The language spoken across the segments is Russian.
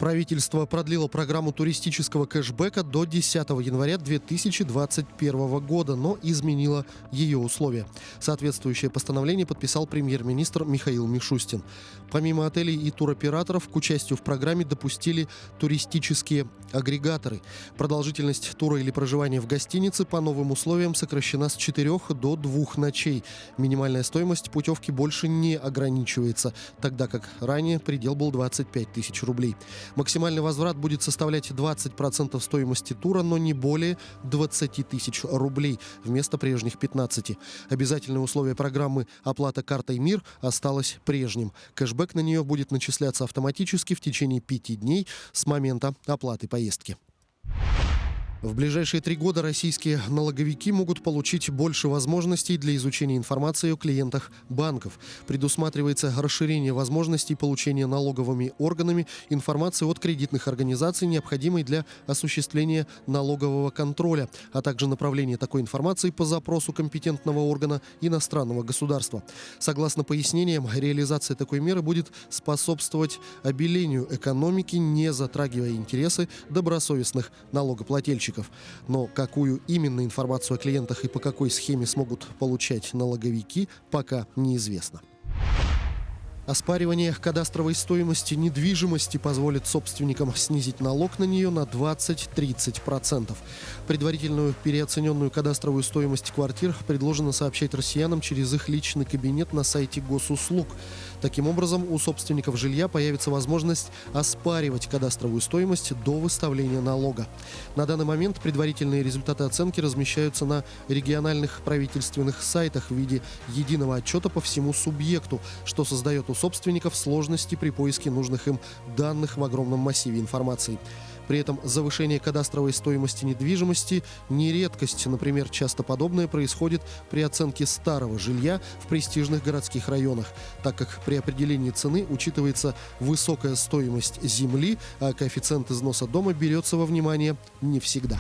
Правительство продлило программу туристического кэшбэка до 10 января 2021 года, но изменило ее условия. Соответствующее постановление подписал премьер-министр Михаил Мишустин. Помимо отелей и туроператоров, к участию в программе допустили туристические агрегаторы. Продолжительность тура или проживания в гостинице по новым условиям сокращена с 4 до 2 ночей. Минимальная стоимость путевки больше не ограничивается, тогда как ранее предел был 25 тысяч рублей. Максимальный возврат будет составлять 20% стоимости тура, но не более 20 тысяч рублей вместо прежних 15. Обязательное условие программы «Оплата картой МИР» осталось прежним. Кэшбэк на нее будет начисляться автоматически в течение 5 дней с момента оплаты поездки. В ближайшие 3 года российские налоговики могут получить больше возможностей для изучения информации о клиентах банков. Предусматривается расширение возможностей получения налоговыми органами информации от кредитных организаций, необходимой для осуществления налогового контроля, а также направление такой информации по запросу компетентного органа иностранного государства. Согласно пояснениям, реализация такой меры будет способствовать обелению экономики, не затрагивая интересы добросовестных налогоплательщиков. Но какую именно информацию о клиентах и по какой схеме смогут получать налоговики, пока неизвестно. Оспаривание кадастровой стоимости недвижимости позволит собственникам снизить налог на нее на 20-30%. Предварительную переоцененную кадастровую стоимость квартир предложено сообщать россиянам через их личный кабинет на сайте госуслуг. Таким образом, у собственников жилья появится возможность оспаривать кадастровую стоимость до выставления налога. На данный момент предварительные результаты оценки размещаются на региональных правительственных сайтах в виде единого отчета по всему субъекту, что создает у собственников сложности при поиске нужных им данных в огромном массиве информации. При этом завышение кадастровой стоимости недвижимости не редкость. Например, часто подобное происходит при оценке старого жилья в престижных городских районах, так как при определении цены учитывается высокая стоимость земли, а коэффициент износа дома берется во внимание не всегда.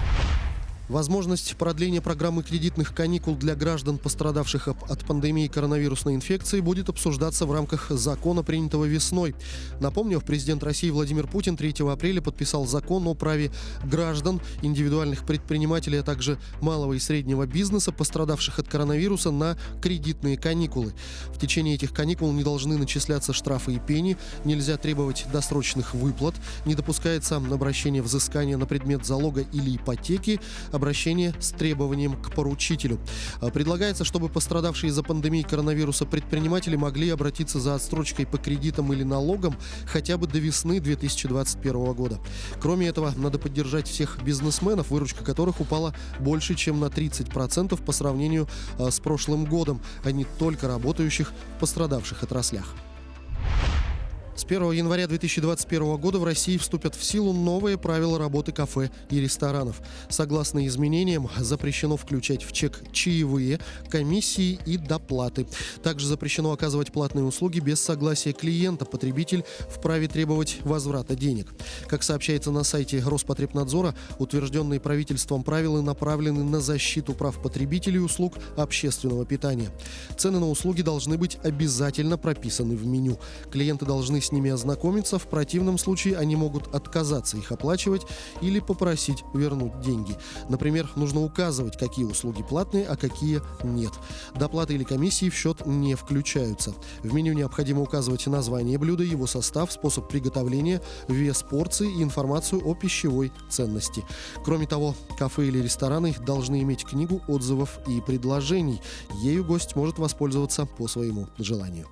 Возможность продления программы кредитных каникул для граждан, пострадавших от пандемии коронавирусной инфекции, будет обсуждаться в рамках закона, принятого весной. Напомню, президент России Владимир Путин 3 апреля подписал закон о праве граждан, индивидуальных предпринимателей, а также малого и среднего бизнеса, пострадавших от коронавируса, на кредитные каникулы. В течение этих каникул не должны начисляться штрафы и пени, нельзя требовать досрочных выплат, не допускается обращение взыскания на предмет залога или ипотеки, обращение с требованием к поручителю. Предлагается, чтобы пострадавшие из-за пандемии коронавируса предприниматели могли обратиться за отсрочкой по кредитам или налогам хотя бы до весны 2021 года. Кроме этого, надо поддержать всех бизнесменов, выручка которых упала больше, чем на 30% по сравнению с прошлым годом, а не только работающих в пострадавших отраслях. С 1 января 2021 года в России вступят в силу новые правила работы кафе и ресторанов. Согласно изменениям, запрещено включать в чек чаевые, комиссии и доплаты. Также запрещено оказывать платные услуги без согласия клиента. Потребитель вправе требовать возврата денег. Как сообщается на сайте Роспотребнадзора, утвержденные правительством правила направлены на защиту прав потребителей услуг общественного питания. Цены на услуги должны быть обязательно прописаны в меню. Клиенты должны с ними ознакомиться, в противном случае они могут отказаться их оплачивать или попросить вернуть деньги. Например, нужно указывать, какие услуги платные, а какие нет. Доплаты или комиссии в счет не включаются. В меню необходимо указывать название блюда, его состав, способ приготовления, вес порции и информацию о пищевой ценности. Кроме того, кафе или рестораны должны иметь книгу отзывов и предложений. Ею гость может воспользоваться по своему желанию.